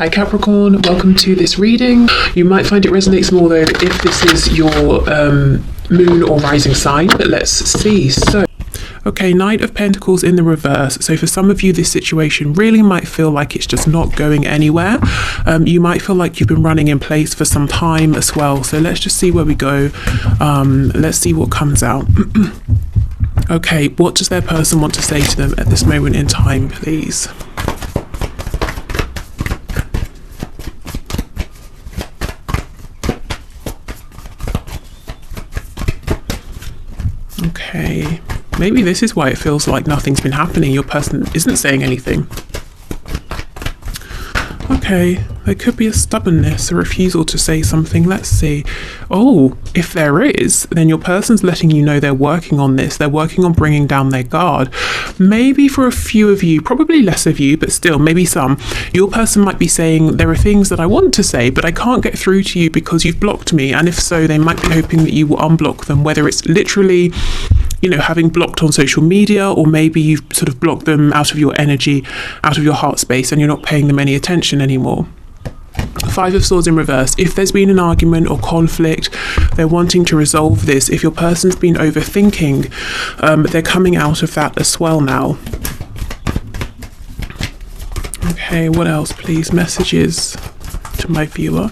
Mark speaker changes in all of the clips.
Speaker 1: Hi Capricorn, welcome to this reading. You might find it resonates more though if this is your moon or rising sign, but let's see. So, okay, Knight of Pentacles in the reverse. So for some of you, this situation really might feel like it's just not going anywhere. You might feel like you've been running in place for some time as well. So let's just see where we go. Let's see what comes out. Okay, what does their person want to say to them at this moment in time, please? Okay, maybe this is why it feels like nothing's been happening. Your person isn't saying anything. Okay, there could be a stubbornness, a refusal to say something. Let's see. Oh, if there is, then your person's letting you know they're working on this. They're working on bringing down their guard. Maybe for a few of you, probably less of you, but still, maybe some, your person might be saying, there are things that I want to say, but I can't get through to you because you've blocked me. And if so, they might be hoping that you will unblock them, whether it's literally, you know, having blocked on social media, or maybe you've sort of blocked them out of your energy, out of your heart space, and you're not paying them any attention anymore. Five of Swords in reverse. If there's been an argument or conflict, they're wanting to resolve this. If your person's been overthinking, they're coming out of that as well now. Okay, what else, please? Messages to my viewer.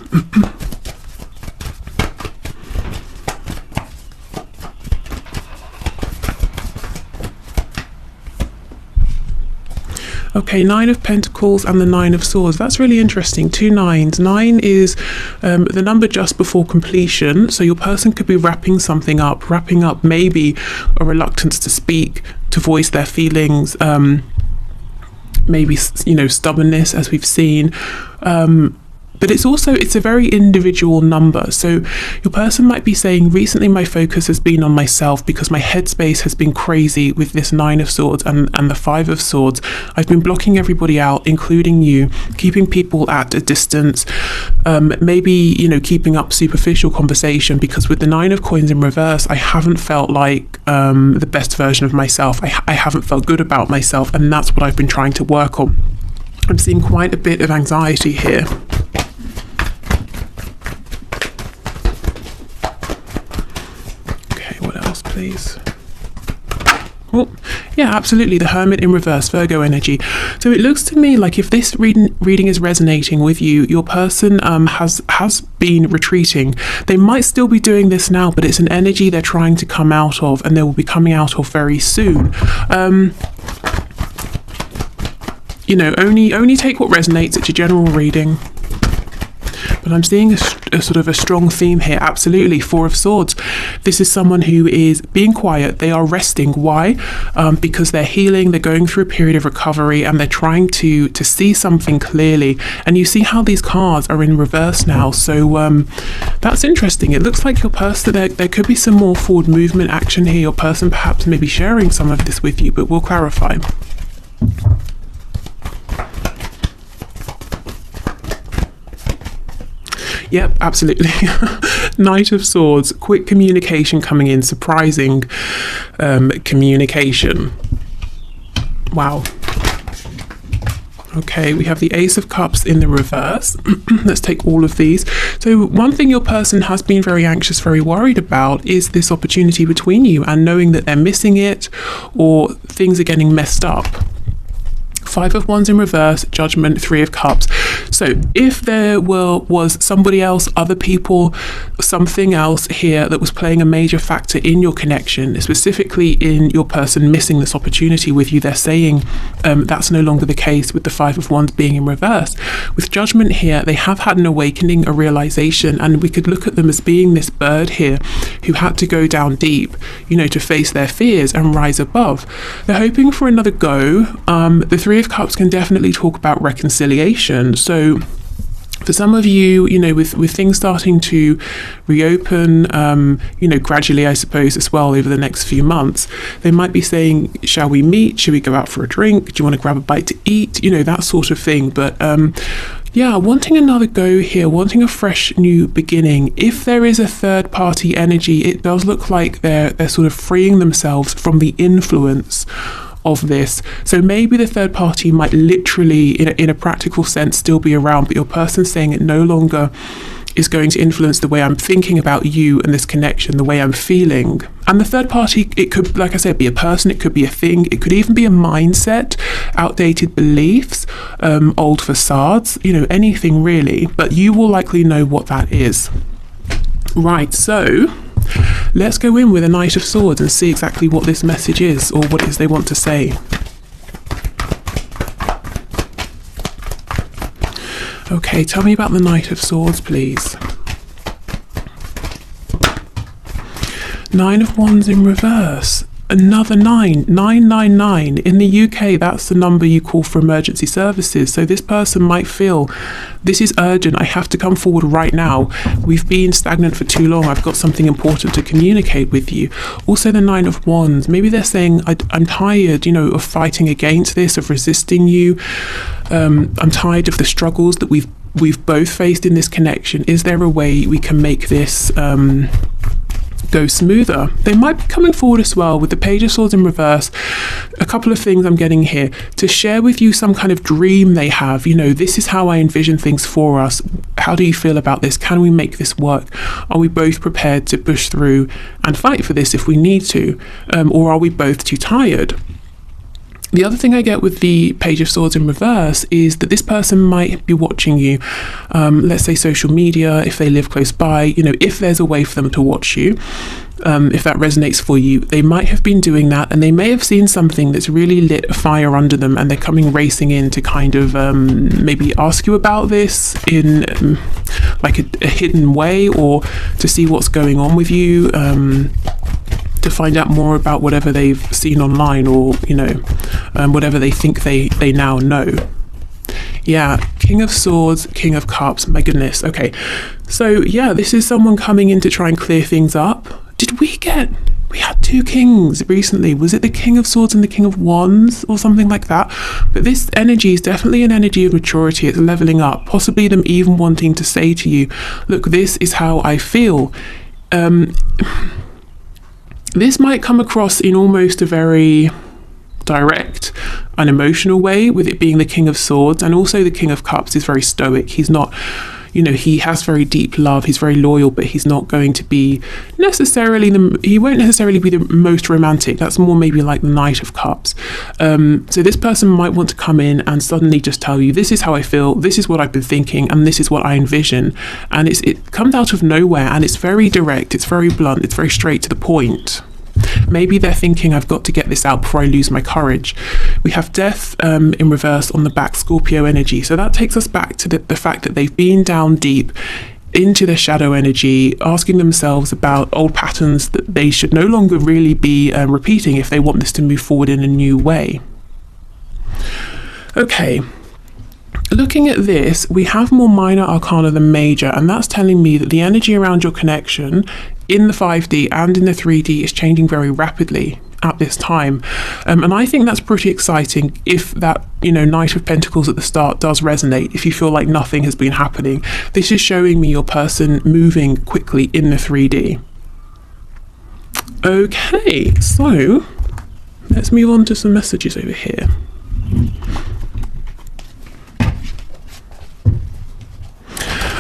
Speaker 1: Okay, Nine of Pentacles and the Nine of Swords. That's really interesting. Two nines. 9 is the number just before completion. So your person could be wrapping something up, wrapping up maybe a reluctance to speak, to voice their feelings, maybe, you know, stubbornness, as we've seen. But it's a very individual number. So your person might be saying, recently my focus has been on myself because my headspace has been crazy with this Nine of Swords and the Five of Swords. I've been blocking everybody out, including you, keeping people at a distance, maybe, you know, keeping up superficial conversation, because with the Nine of Coins in reverse, I haven't felt like the best version of myself. I haven't felt good about myself, and that's what I've been trying to work on. I'm seeing quite a bit of anxiety here. Please. Oh, yeah, absolutely. The Hermit in reverse, Virgo energy. So it looks to me like if this reading is resonating with you, your person has been retreating. They might still be doing this now, but it's an energy they're trying to come out of, and they will be coming out of very soon. You know, only take what resonates. It's a general reading. But I'm seeing a sort of a strong theme here. Absolutely. Four of Swords. This is someone who is being quiet. They are resting. Why? Because they're healing. They're going through a period of recovery, and they're trying to see something clearly. And you see how these cards are in reverse now. So that's interesting. It looks like your person, there could be some more forward movement action here. Your person perhaps maybe sharing some of this with you, but we'll clarify. Yep, absolutely. Knight of Swords, quick communication coming in, surprising communication. Wow. Okay, we have the Ace of Cups in the reverse. Let's take all of these. So one thing your person has been very anxious, very worried about is this opportunity between you, and knowing that they're missing it or things are getting messed up. Five of Wands in reverse, Judgment, Three of Cups. So if there was somebody else, other people, something else here that was playing a major factor in your connection, specifically in your person missing this opportunity with you, they're saying that's no longer the case with the Five of Wands being in reverse. With Judgment here, they have had an awakening, a realization, and we could look at them as being this bird here who had to go down deep, you know, to face their fears and rise above. They're hoping for another go. The Three of Cups can definitely talk about reconciliation. So for some of you, you know, with things starting to reopen, you know, gradually, I suppose, as well over the next few months, they might be saying, shall we meet? Should we go out for a drink? Do you want to grab a bite to eat? You know, that sort of thing. But yeah, wanting another go here, wanting a fresh new beginning. If there is a third party energy, it does look like they're sort of freeing themselves from the influence of this. So maybe the third party might literally, in a practical sense, still be around, but your person's saying it no longer is going to influence the way I'm thinking about you and this connection, the way I'm feeling. And the third party, it could, like I said, be a person, it could be a thing, it could even be a mindset, outdated beliefs, old facades, anything really. But you will likely know what that is. Right, so let's go in with a Knight of Swords and see exactly what this message is, or what it is they want to say. Okay, tell me about the Knight of Swords, please. Nine of Wands in reverse. Another 999. In the UK, that's the number you call for emergency services. So this person might feel, this is urgent, I have to come forward right now. We've been stagnant for too long, I've got something important to communicate with you. Also the Nine of Wands, maybe they're saying, I'm tired, of fighting against this, of resisting you. I'm tired of the struggles that we've both faced in this connection. Is there a way we can make this go smoother? They might be coming forward as well with the Page of Swords in reverse. A couple of things I'm getting here to share with you, some kind of dream they have. This is how I envision things for us. How do you feel about this? Can we make this work? Are we both prepared to push through and fight for this if we need to? Or are we both too tired? The other thing I get with the Page of Swords in reverse is that this person might be watching you, let's say social media, if they live close by, if there's a way for them to watch you, if that resonates for you, they might have been doing that, and they may have seen something that's really lit a fire under them, and they're coming racing in to kind of maybe ask you about this in like a hidden way, or to see what's going on with you, to find out more about whatever they've seen online, or whatever they think they now know. Yeah, King of Swords, King of Cups, my goodness. Okay, so yeah, this is someone coming in to try and clear things up. We had two kings recently. Was it the King of Swords and the King of Wands or something like that? But this energy is definitely an energy of maturity. It's leveling up, possibly them even wanting to say to you, look, this is how I feel. This might come across in almost a very direct, unemotional way, with it being the King of Swords, and also the King of Cups is very stoic. He's not, he has very deep love, he's very loyal, but he's not going to be necessarily, he won't necessarily be the most romantic. That's more maybe like the Knight of Cups. So this person might want to come in and suddenly just tell you, this is how I feel, this is what I've been thinking, and this is what I envision. And it comes out of nowhere, and it's very direct, it's very blunt, it's very straight to the point. Maybe they're thinking, I've got to get this out before I lose my courage. We have Death in reverse on the back, Scorpio energy. So that takes us back to the fact that they've been down deep into their shadow energy, asking themselves about old patterns that they should no longer really be repeating if they want this to move forward in a new way. Okay. Looking at this, we have more minor arcana than major, and that's telling me that the energy around your connection in the 5D and in the 3D is changing very rapidly at this time. And I think that's pretty exciting if that, Knight of Pentacles at the start does resonate, if you feel like nothing has been happening. This is showing me your person moving quickly in the 3D. Okay, so let's move on to some messages over here.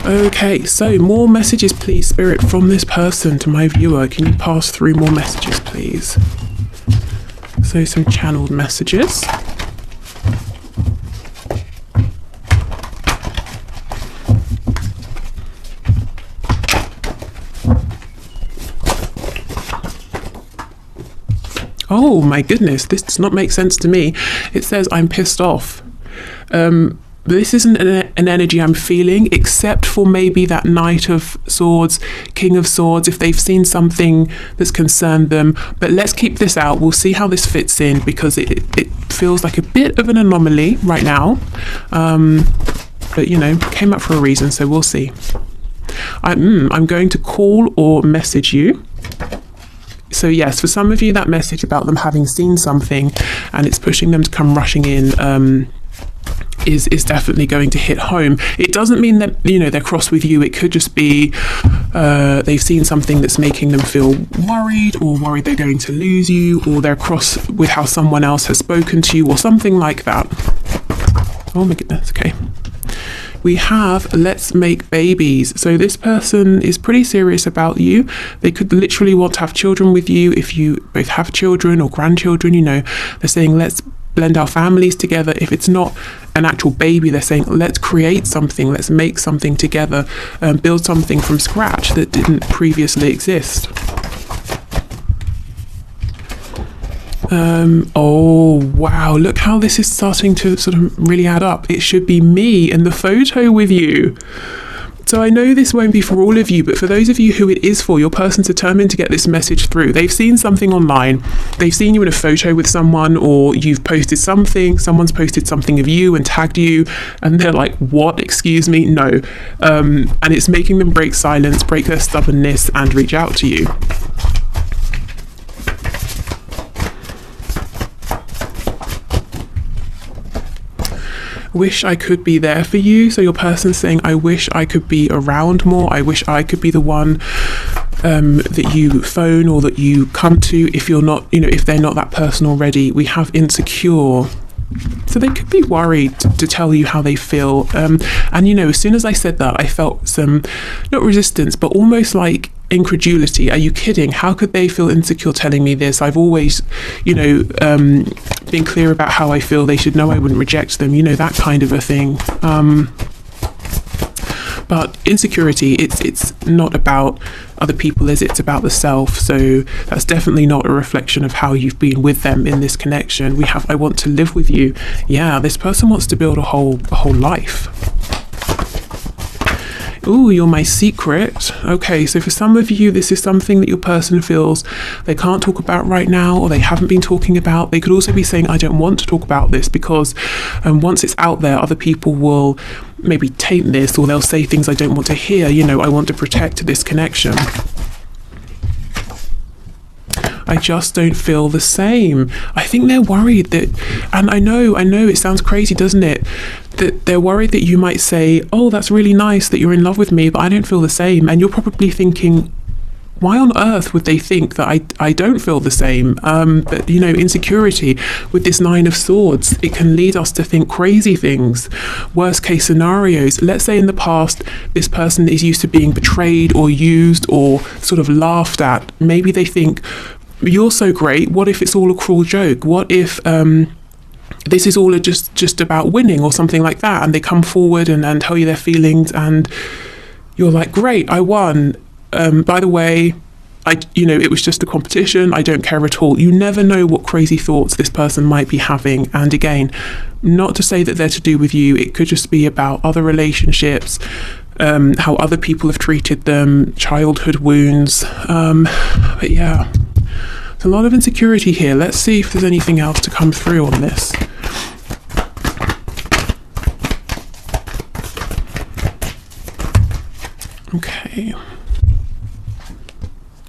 Speaker 1: Okay, so more messages, please, Spirit, from this person to my viewer. Can you pass through more messages, please? So some channeled messages. Oh my goodness, this does not make sense to me. It says, I'm pissed off. This isn't an energy I'm feeling, except for maybe that Knight of Swords, King of Swords, if they've seen something that's concerned them. But let's keep this out. We'll see how this fits in, because it feels like a bit of an anomaly right now. But, came up for a reason, so we'll see. I'm going to call or message you. So yes, for some of you, that message about them having seen something and it's pushing them to come rushing in, is definitely going to hit home. It doesn't mean that, you know, they're cross with you. It could just be they've seen something that's making them feel worried, or worried they're going to lose you, or they're cross with how someone else has spoken to you, or something like that. Oh my goodness, okay. We have let's make babies. So this person is pretty serious about you. They could literally want to have children with you. If you both have children or grandchildren, you know, they're saying let's blend our families together. If it's not an actual baby, they're saying let's create something, let's make something together, build something from scratch that didn't previously exist. Oh wow, look how this is starting to sort of really add up. It should be me in the photo with you. So I know this won't be for all of you, but for those of you who it is for, your person's determined to get this message through. They've seen something online, they've seen you in a photo with someone, or you've posted something, someone's posted something of you and tagged you, and they're like, what, excuse me, no. And it's making them break silence, break their stubbornness, and reach out to you. Wish I could be there for you. So your person's saying, I wish I could be around more. I wish I could be the one that you phone or that you come to if you're not, you know, if they're not that person already. We have insecure. So they could be worried to tell you how they feel. And, you know, as soon as I said that, I felt some, not resistance, but almost like incredulity. Are you kidding? How could they feel insecure telling me this? I've always, you know, been clear about how I feel. They should know I wouldn't reject them, you know, that kind of a thing. But insecurity, it's not about other people, is it? It's about the self. So that's definitely not a reflection of how you've been with them in this connection. We have, I want to live with you. Yeah, this person wants to build a whole life. Ooh, you're my secret. Okay, so for some of you, this is something that your person feels they can't talk about right now, or they haven't been talking about. They could also be saying, I don't want to talk about this because once it's out there, other people will maybe taint this, or they'll say things I don't want to hear. You know, I want to protect this connection. I just don't feel the same. I think they're worried that, and I know it sounds crazy, doesn't it? That they're worried that you might say, oh, that's really nice that you're in love with me, but I don't feel the same. And you're probably thinking, why on earth would they think that I don't feel the same? But, you know, insecurity with this 9 of Swords, it can lead us to think crazy things, worst case scenarios. Let's say in the past, this person is used to being betrayed or used or sort of laughed at. Maybe they think, you're so great. What if it's all a cruel joke? What if this is all just about winning or something like that? And they come forward and tell you their feelings, and you're like, great, I won. By the way, it was just a competition. I don't care at all. You never know what crazy thoughts this person might be having. And again, not to say that they're to do with you. It could just be about other relationships, how other people have treated them, childhood wounds. But yeah, there's a lot of insecurity here. Let's see if there's anything else to come through on this. Okay.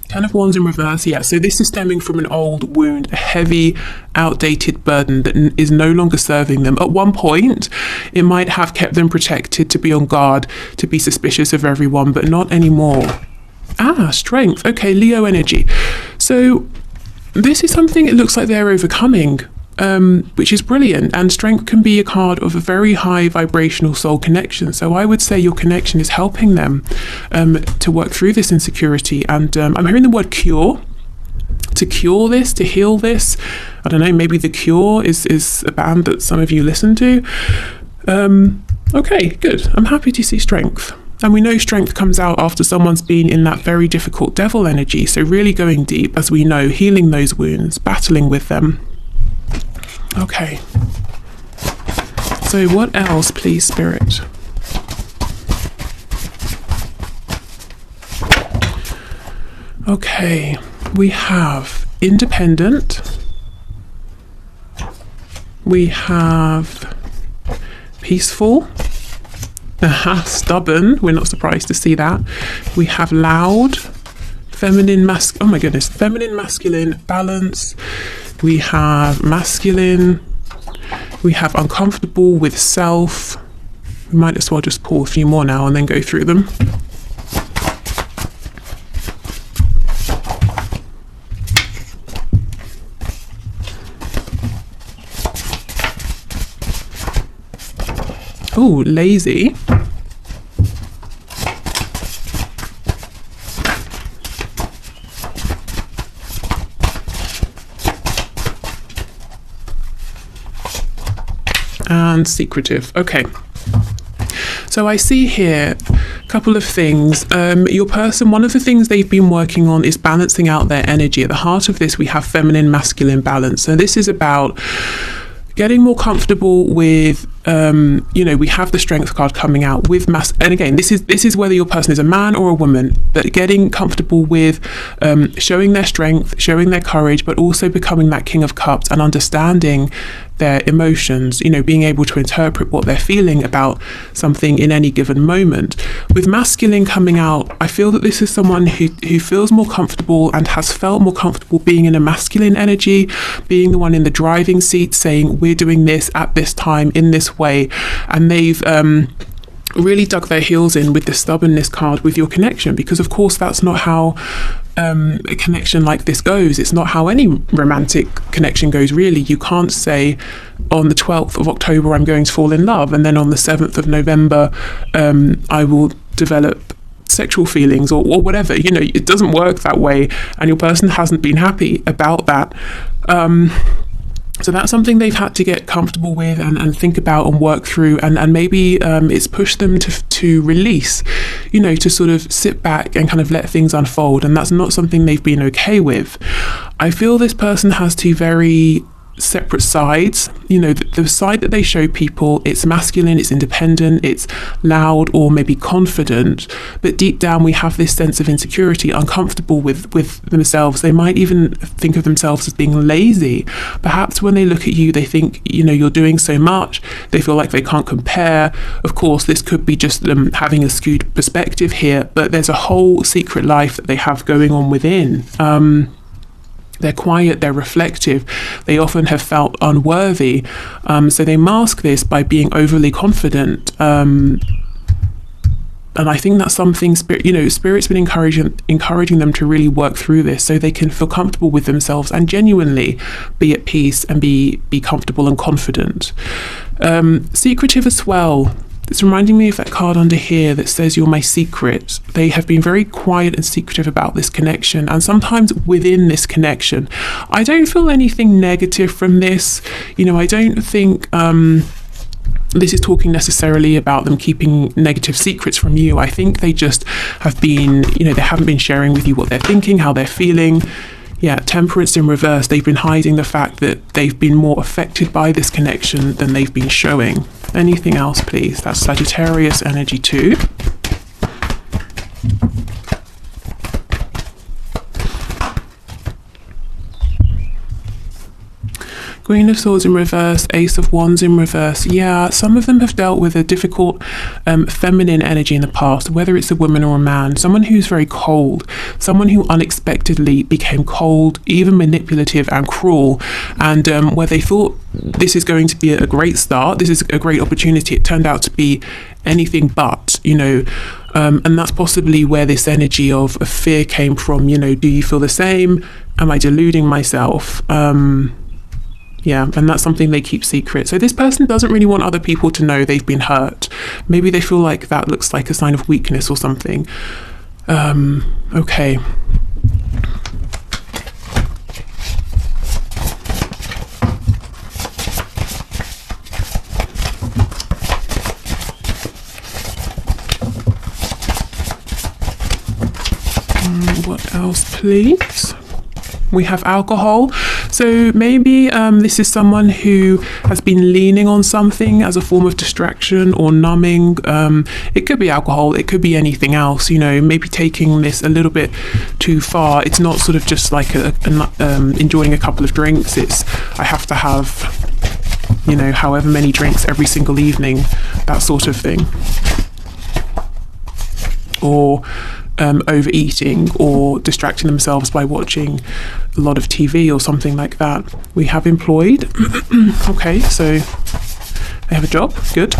Speaker 1: 10 of Wands in reverse, yeah, so this is stemming from an old wound, a heavy, outdated burden that is no longer serving them. At one point, it might have kept them protected, to be on guard, to be suspicious of everyone, but not anymore. Strength. Okay, Leo energy. So this is something it looks like they're overcoming, which is brilliant. And strength can be a card of a very high vibrational soul connection. So I would say your connection is helping them to work through this insecurity. And I'm hearing the word cure. To cure this, to heal this. I don't know, maybe The Cure is a band that some of you listen to. Okay, good. I'm happy to see strength. And we know strength comes out after someone's been in that very difficult devil energy. So really going deep, as we know, healing those wounds, battling with them. Okay. So what else, please, Spirit? Okay, we have independent. We have peaceful. Stubborn. We're not surprised to see that. We have loud. Feminine, feminine, masculine, balance. We have masculine, We have uncomfortable with self. We might as well just pull a few more now and then go through them. Oh, lazy. And secretive. Okay. So I see here a couple of things. Your person, one of the things they've been working on is balancing out their energy. At the heart of this, we have feminine, masculine balance. So this is about getting more comfortable with, we have the strength card coming out with and again, this is whether your person is a man or a woman, but getting comfortable with showing their strength, showing their courage, but also becoming that King of Cups and understanding their emotions, being able to interpret what they're feeling about something in any given moment. With masculine coming out, I feel that this is someone who feels more comfortable and has felt more comfortable being in a masculine energy, being the one in the driving seat, saying we're doing this at this time in this way, and they've really dug their heels in with the stubbornness card with your connection, because of course that's not how a connection like this goes. It's not how any romantic connection goes, really. You can't say on the 12th of October I'm going to fall in love, and then on the 7th of November I will develop sexual feelings or whatever. It doesn't work that way, and your person hasn't been happy about that. So that's something they've had to get comfortable with and think about and work through, and maybe it's pushed them to release, to sort of sit back and kind of let things unfold, and that's not something they've been okay with. I feel this person has two very separate sides. The side that they show people, it's masculine, it's independent, it's loud or maybe confident, but deep down we have this sense of insecurity, uncomfortable with themselves. They might even think of themselves as being lazy. Perhaps when they look at you, they think you're doing so much, they feel like they can't compare. Of course, this could be just them having a skewed perspective here, but there's a whole secret life that they have going on within. They're quiet, they're reflective, they often have felt unworthy, so they mask this by being overly confident, and I think that's something Spirit's been encouraging them to really work through this, so they can feel comfortable with themselves and genuinely be at peace and be comfortable and confident. Secretive as well. It's reminding me of that card under here that says you're my secret. They have been very quiet and secretive about this connection, and sometimes within this connection. I don't feel anything negative from this. I don't think this is talking necessarily about them keeping negative secrets from you. I think they just have been, they haven't been sharing with you what they're thinking, how they're feeling. Yeah, Temperance in reverse. They've been hiding the fact that they've been more affected by this connection than they've been showing. Anything else, please? That's Sagittarius energy too. Queen of Swords in reverse, Ace of Wands in reverse. Yeah, some of them have dealt with a difficult feminine energy in the past, whether it's a woman or a man. Someone who's very cold, someone who unexpectedly became cold, even manipulative and cruel, and where they thought this is going to be a great start, this is a great opportunity, it turned out to be anything but, and that's possibly where this energy of fear came from. Do you feel the same? Am I deluding myself? Yeah, and that's something they keep secret. So this person doesn't really want other people to know they've been hurt. Maybe they feel like that looks like a sign of weakness or something. Okay. What else, please? We have alcohol. So maybe this is someone who has been leaning on something as a form of distraction or numbing. It could be alcohol, it could be anything else, maybe taking this a little bit too far. It's not sort of just like enjoying a couple of drinks. It's I have to have, however many drinks every single evening, that sort of thing. Or overeating or distracting themselves by watching a lot of TV or something like that. We have employed. Okay, so they have a job. Good.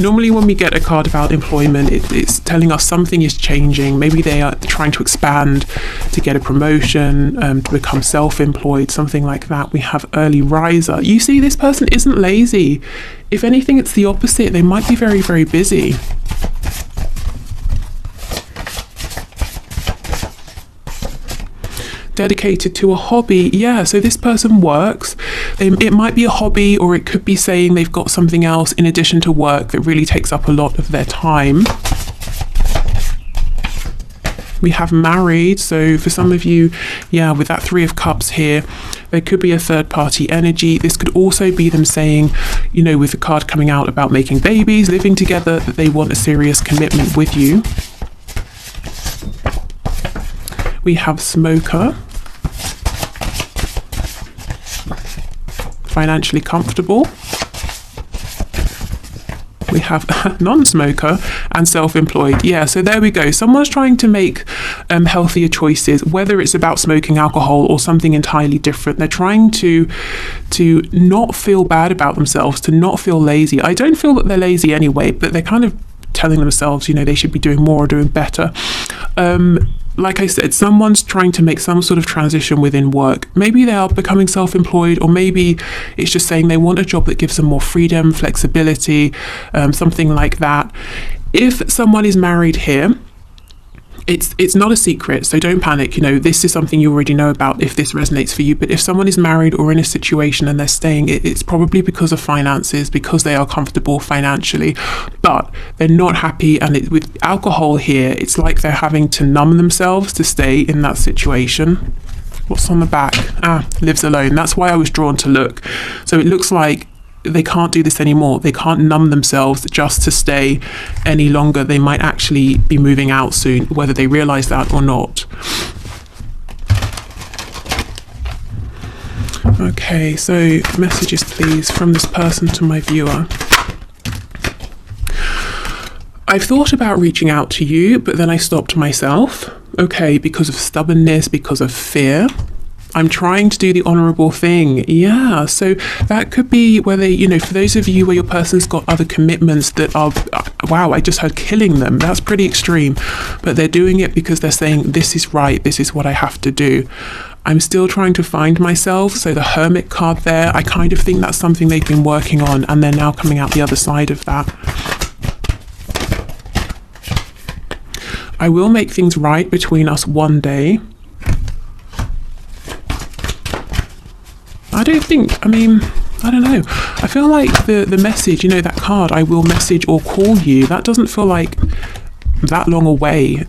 Speaker 1: Normally when we get a card about employment, it's telling us something is changing. Maybe they are trying to expand, to get a promotion, to become self-employed, something like that. We have early riser. You see, this person isn't lazy. If anything, it's the opposite. They might be very, very busy. Dedicated to a hobby. Yeah, so this person works. It might be a hobby, or it could be saying they've got something else in addition to work that really takes up a lot of their time. We have married. So for some of you, yeah, with that 3 of Cups here, there could be a third party energy. This could also be them saying, you know, with the card coming out about making babies, living together, that they want a serious commitment with you. We have smoker. Financially comfortable. We have non-smoker and self-employed. Yeah, so there we go. Someone's trying to make healthier choices, whether it's about smoking alcohol or something entirely different. They're trying to not feel bad about themselves, to not feel lazy. I don't feel that they're lazy anyway, but they're kind of telling themselves, you know, they should be doing more or doing better. Like I said, someone's trying to make some sort of transition within work. Maybe they are becoming self-employed, or maybe it's just saying they want a job that gives them more freedom, flexibility, something like that. If someone is married here, it's not a secret, so don't panic. You know, this is something you already know about if this resonates for you. But if someone is married or in a situation and they're staying, it's probably because of finances, because they are comfortable financially, but they're not happy. And with alcohol here, it's like they're having to numb themselves to stay in that situation. What's on the back? Lives alone. That's why I was drawn to look. So it looks like they can't do this anymore. They can't numb themselves just to stay any longer. They might actually be moving out soon, whether they realize that or not. Okay, so messages please from this person to my viewer. I've thought about reaching out to you, but then I stopped myself. Okay, because of stubbornness, because of fear. I'm trying to do the honourable thing. Yeah, so that could be whether, you know, for those of you where your person's got other commitments that are, wow, I just heard killing them. That's pretty extreme. But they're doing it because they're saying, this is right, this is what I have to do. I'm still trying to find myself. So the Hermit card there, I kind of think that's something they've been working on, and they're now coming out the other side of that. I will make things right between us one day. I don't know. I feel like the message, you know, that card, I will message or call you, that doesn't feel like that long away.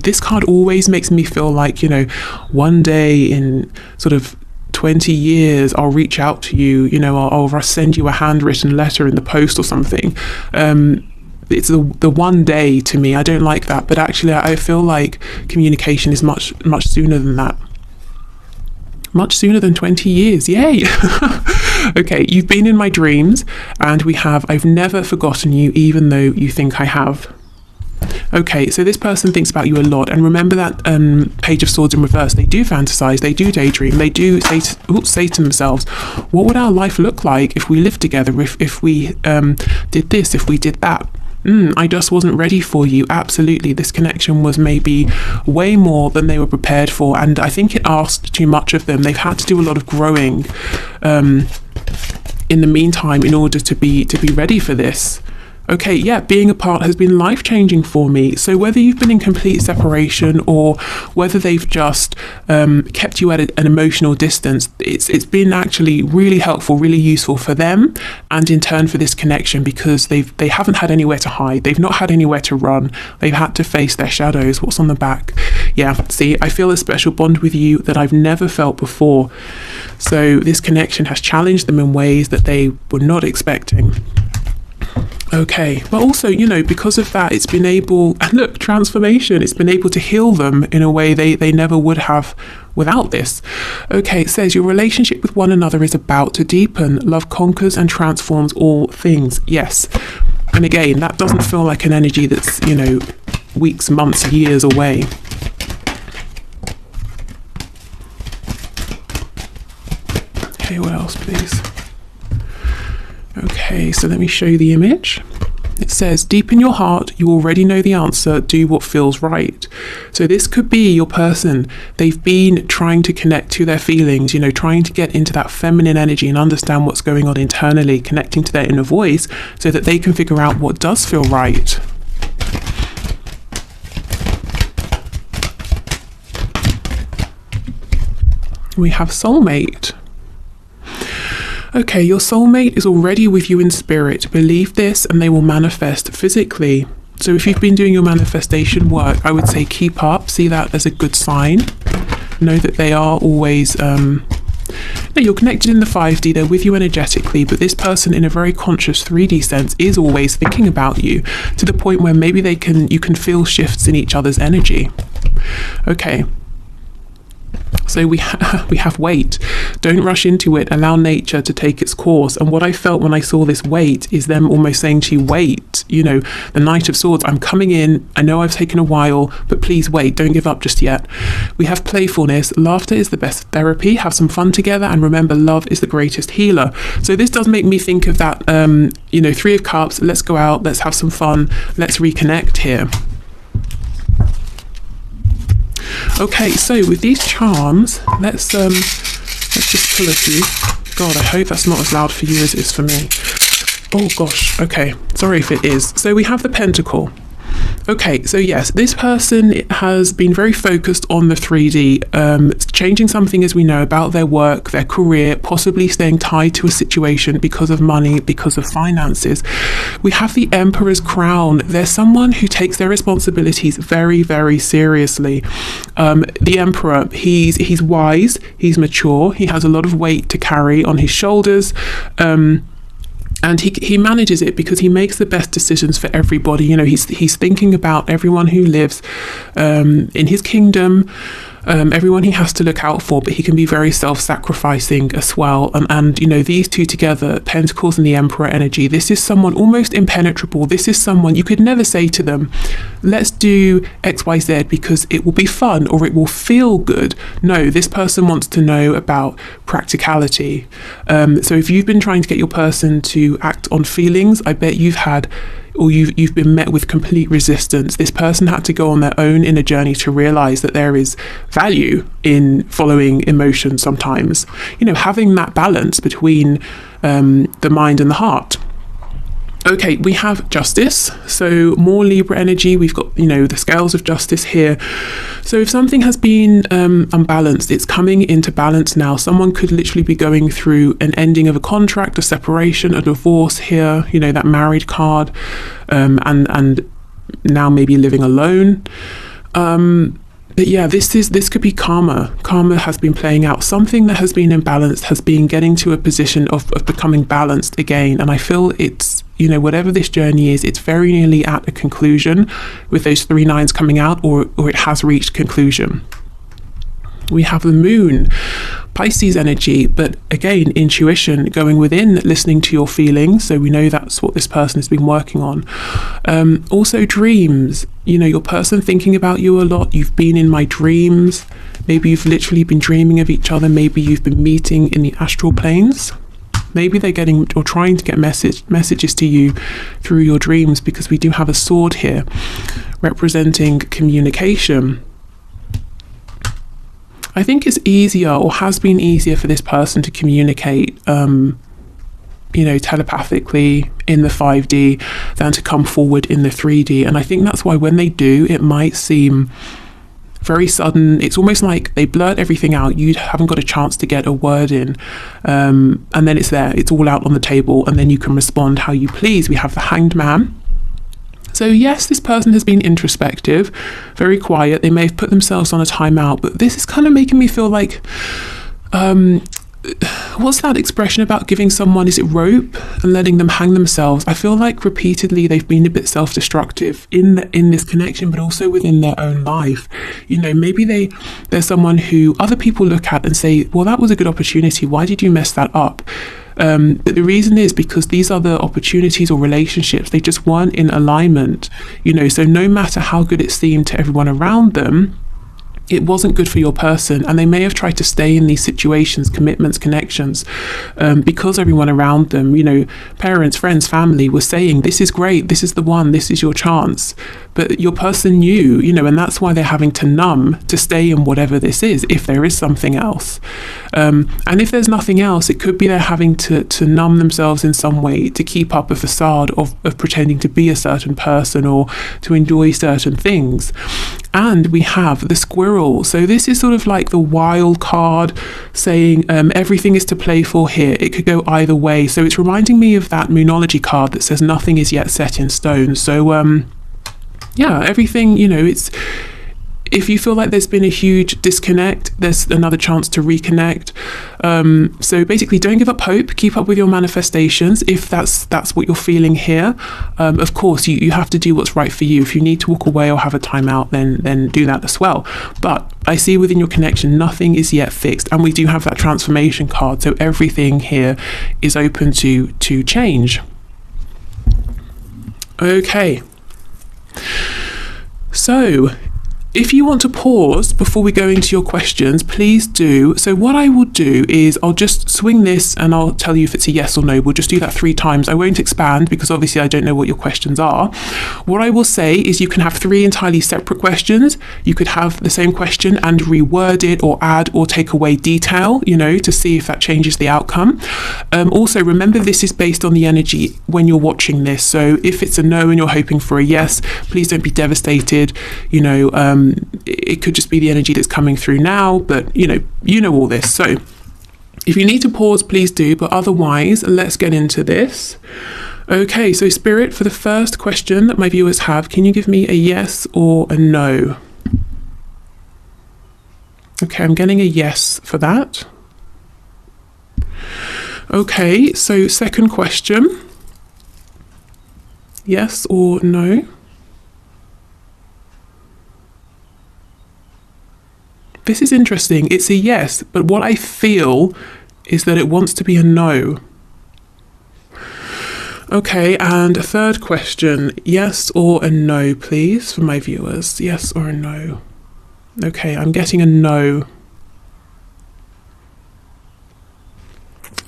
Speaker 1: This card always makes me feel like, you know, one day in sort of 20 years, I'll reach out to you, you know, I'll send you a handwritten letter in the post or something. It's the one day to me. I don't like that. But actually, I feel like communication is much sooner than that. Much sooner than 20 years. Yay. Okay, you've been in my dreams, and I've never forgotten you, even though you think I have. Okay, so this person thinks about you a lot, and remember that Page of Swords in reverse. They do fantasize, they do daydream, they do say to themselves, what would our life look like if we lived together, if we did this, if we did that? I just wasn't ready for you. Absolutely. This connection was maybe way more than they were prepared for. And I think it asked too much of them. They've had to do a lot of growing in the meantime in order to be ready for this. Okay, yeah, being apart has been life-changing for me. So whether you've been in complete separation or whether they've just kept you at an emotional distance, it's been actually really helpful, really useful for them, and in turn for this connection, because they haven't had anywhere to hide. They've not had anywhere to run. They've had to face their shadows. What's on the back? Yeah, see, I feel a special bond with you that I've never felt before. So this connection has challenged them in ways that they were not expecting. Okay, but also, you know, because of that, it's been able, and look, transformation, it's been able to heal them in a way they never would have without this. Okay, it says your relationship with one another is about to deepen. Love conquers and transforms all things. Yes. And again, that doesn't feel like an energy that's, you know, weeks, months, years away. Okay, what else, please? Okay, so let me show you the image. It says, deep in your heart, you already know the answer, do what feels right. So this could be your person. They've been trying to connect to their feelings, you know, trying to get into that feminine energy and understand what's going on internally, connecting to their inner voice so that they can figure out what does feel right. We have soulmate. Okay, your soulmate is already with you in spirit. Believe this and they will manifest physically. So if you've been doing your manifestation work, I would say keep up. See that as a good sign. Know that they are always... you're connected in the 5D. They're with you energetically. But this person in a very conscious 3D sense is always thinking about you to the point where maybe you can feel shifts in each other's energy. Okay. So we have wait. Don't rush into it. Allow nature to take its course. And what I felt when I saw this wait is them almost saying to you, wait, you know, the Knight of Swords, I'm coming in. I know I've taken a while, but please wait. Don't give up just yet. We have playfulness. Laughter is the best therapy. Have some fun together. And remember, love is the greatest healer. So this does make me think of that, 3 of Cups. Let's go out. Let's have some fun. Let's reconnect here. Okay, so with these charms, let's just pull a few. God, I hope that's not as loud for you as it is for me. Oh gosh, okay, sorry if it is. So we have the Pentacle. Okay, so yes, this person has been very focused on the 3D, changing something, as we know, about their work, their career, possibly staying tied to a situation because of money, because of finances. We have the Emperor's crown. There's someone who takes their responsibilities very, very seriously. The Emperor, he's wise, he's mature, he has a lot of weight to carry on his shoulders. And he manages it because he makes the best decisions for everybody. You know, he's thinking about everyone who lives in his kingdom, everyone he has to look out for, but he can be very self-sacrificing as well. And you know, these two together, Pentacles and the Emperor energy, this is someone almost impenetrable. This is someone you could never say to them, let's do XYZ because it will be fun or it will feel good. No, this person wants to know about practicality. So if you've been trying to get your person to act on feelings, I bet you've been met with complete resistance. This person had to go on their own inner journey to realize that there is value in following emotion sometimes. You know, having that balance between the mind and the heart. Okay, we have Justice, so more Libra energy. We've got, you know, the scales of justice here. So if something has been unbalanced, it's coming into balance now. Someone could literally be going through an ending of a contract, a separation, a divorce here, you know, that married card, and now maybe living alone. But yeah, this could be karma. Karma has been playing out. Something that has been imbalanced has been getting to a position of becoming balanced again. And I feel it's, you know, whatever this journey is, it's very nearly at a conclusion with those 3 nines coming out, or it has reached conclusion. We have the Moon, Pisces energy, but again, intuition, going within, listening to your feelings. So we know that's what this person has been working on. Also dreams, you know, your person thinking about you a lot. You've been in my dreams. Maybe you've literally been dreaming of each other. Maybe you've been meeting in the astral planes. Maybe they're getting or trying to get messages to you through your dreams, because we do have a sword here representing communication. I think it's easier, or has been easier, for this person to communicate, telepathically in the 5D than to come forward in the 3D. And I think that's why when they do, it might seem very sudden. It's almost like they blurt everything out. You haven't got a chance to get a word in. And then it's there. It's all out on the table. And then you can respond how you please. We have the Hanged Man. So yes, this person has been introspective, very quiet. They may have put themselves on a timeout, but this is kind of making me feel like, what's that expression about giving someone, is it rope, and letting them hang themselves? I feel like repeatedly they've been a bit self-destructive in this connection, but also within their own life. You know, maybe they're someone who other people look at and say, well, that was a good opportunity. Why did you mess that up? But the reason is because these other opportunities or relationships, they just weren't in alignment, so no matter how good it seemed to everyone around them, it wasn't good for your person, and they may have tried to stay in these situations, commitments, connections, because everyone around them, parents, friends, family, was saying, this is great, this is the one, this is your chance. But your person knew, and that's why they're having to numb to stay in whatever this is, if there is something else. And if there's nothing else, it could be they're having to numb themselves in some way to keep up a facade of pretending to be a certain person or to enjoy certain things. And we have the squirrel. So this is sort of like the wild card saying everything is to play for here. It could go either way. So it's reminding me of that Moonology card that says nothing is yet set in stone. So everything, it's, if you feel like there's been a huge disconnect, there's another chance to reconnect. So basically, don't give up hope. Keep up with your manifestations if that's what you're feeling here. Of course, you have to do what's right for you. If you need to walk away or have a time out, then do that as well. But I see within your connection, nothing is yet fixed. And we do have that transformation card. So everything here is open to change. Okay. So if you want to pause before we go into your questions, please do. So what I will do is I'll just swing this and I'll tell you if it's a yes or no. We'll just do that 3 times. I won't expand because obviously I don't know what your questions are. What I will say is you can have 3 entirely separate questions. You could have the same question and reword it or add or take away detail, to see if that changes the outcome. Also, remember this is based on the energy when you're watching this. So if it's a no and you're hoping for a yes, please don't be devastated. It could just be the energy that's coming through now, but you know all this. So if you need to pause, please do, but otherwise let's get into this. Okay, so Spirit, for the first question that my viewers have, can you give me a yes or a no? Okay, I'm getting a yes for that. Okay, so second question, yes or no? This is interesting. It's a yes, but what I feel is that it wants to be a no. Okay, and a third question, yes or a no, please, for my viewers. Yes or a no? Okay, I'm getting a no.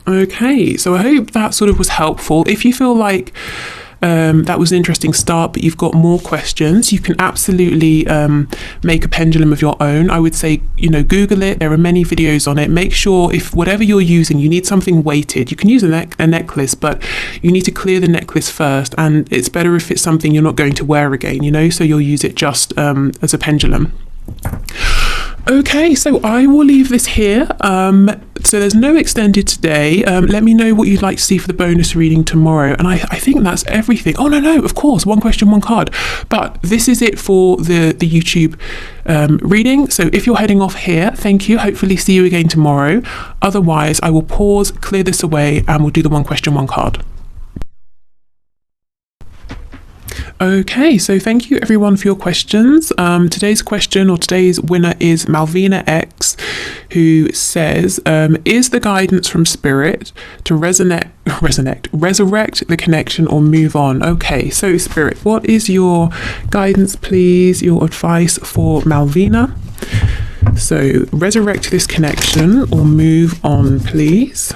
Speaker 1: Okay, so I hope that sort of was helpful. If you feel like that was an interesting start, but you've got more questions, you can absolutely make a pendulum of your own. I would say, Google it. There are many videos on it. Make sure if whatever you're using, you need something weighted. You can use a necklace, but you need to clear the necklace first. And it's better if it's something you're not going to wear again, so you'll use it just as a pendulum. Okay, so I will leave this here. So there's no extended today. Let me know what you'd like to see for the bonus reading tomorrow. And I think that's everything. Oh, no, of course. 1 question, 1 card. But this is it for the YouTube reading. So if you're heading off here, thank you. Hopefully see you again tomorrow. Otherwise, I will pause, clear this away, and we'll do the 1 question, 1 card. Okay, so thank you everyone for your questions. Today's question or today's winner is Malvina X, who says, is the guidance from Spirit to resurrect the connection or move on? Okay, so Spirit, what is your guidance, please, your advice for Malvina? So resurrect this connection or move on, please.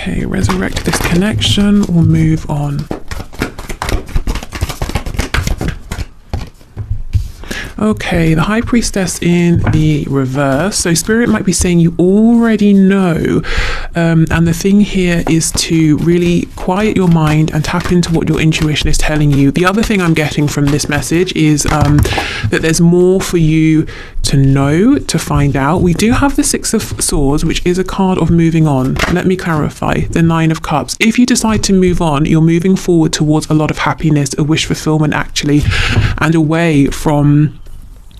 Speaker 1: Okay, resurrect this connection or move on. Okay, the High Priestess in the reverse. So Spirit might be saying you already know. And the thing here is to really quiet your mind and tap into what your intuition is telling you. The other thing I'm getting from this message is that there's more for you to know, to find out. We do have the 6 of Swords, which is a card of moving on. Let me clarify. The 9 of Cups. If you decide to move on, you're moving forward towards a lot of happiness, a wish fulfillment actually, and away from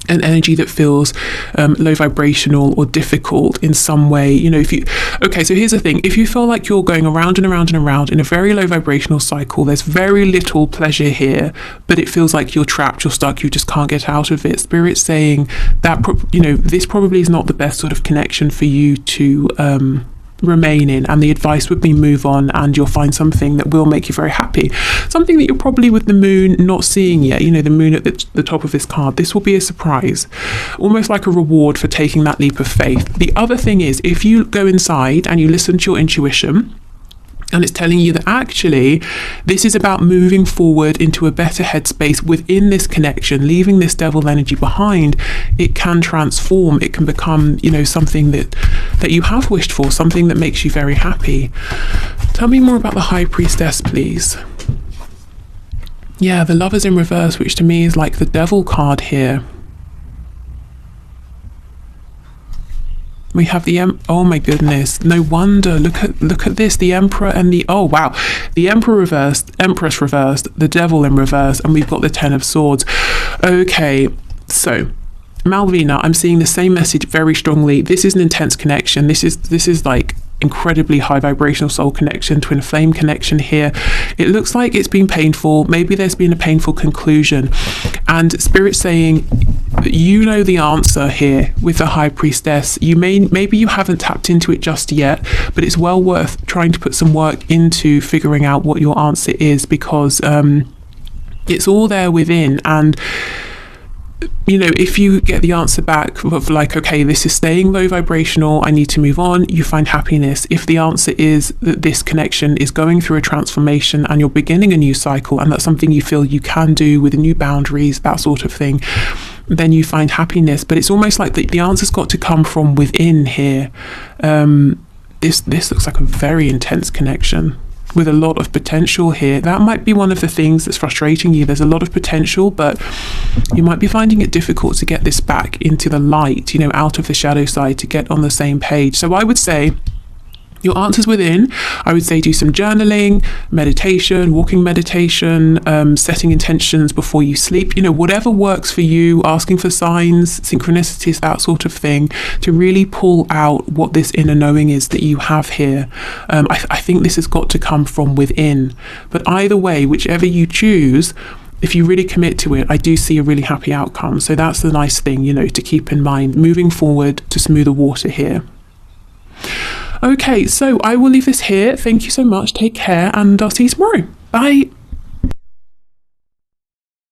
Speaker 1: an energy that feels low vibrational or difficult in some way. You know, so here's the thing. If you feel like you're going around and around and around in a very low vibrational cycle, there's very little pleasure here, but it feels like you're trapped, you're stuck, you just can't get out of it. Spirit's saying that, this probably is not the best sort of connection for you to remain in, and the advice would be move on, and you'll find something that will make you very happy, something that you're probably with the moon not seeing yet. You know, the moon at the top of this card, this will be a surprise, almost like a reward for taking that leap of faith. The other thing is, if you go inside and you listen to your intuition, and it's telling you that actually this is about moving forward into a better headspace within this connection, leaving this devil energy behind, it can transform, it can become, something that you have wished for, something that makes you very happy. Tell me more about the High Priestess, please. Yeah, the Lovers in reverse, which to me is like the devil card here. We have the oh my goodness, no wonder, look at this, the Emperor and the the Emperor reversed, Empress reversed, the Devil in reverse, and we've got the Ten of Swords. Okay, so Malvina, I'm seeing the same message very strongly. This is an intense connection. This is like incredibly high vibrational soul connection, twin flame connection here. It looks like it's been painful. Maybe there's been a painful conclusion, and Spirit's saying, you know the answer here with the High Priestess. Maybe you haven't tapped into it just yet, but it's well worth trying to put some work into figuring out what your answer is, because it's all there within. And if you get the answer back of like, okay, this is staying low vibrational, I need to move on, you find happiness. If the answer is that this connection is going through a transformation and you're beginning a new cycle, and that's something you feel you can do with new boundaries, that sort of thing, then you find happiness. But it's almost like the answer's got to come from within here. This looks like a very intense connection with a lot of potential here. That might be one of the things that's frustrating you. There's a lot of potential, but you might be finding it difficult to get this back into the light, out of the shadow side, to get on the same page. So I would say your answer's within. I would say do some journaling, meditation, walking meditation, setting intentions before you sleep, whatever works for you, asking for signs, synchronicities, that sort of thing, to really pull out what this inner knowing is that you have here. I think this has got to come from within. But either way, whichever you choose, if you really commit to it, I do see a really happy outcome. So that's the nice thing, to keep in mind moving forward to smoother water here. Okay, so I will leave this here. Thank you so much. Take care, and I'll see you tomorrow. Bye.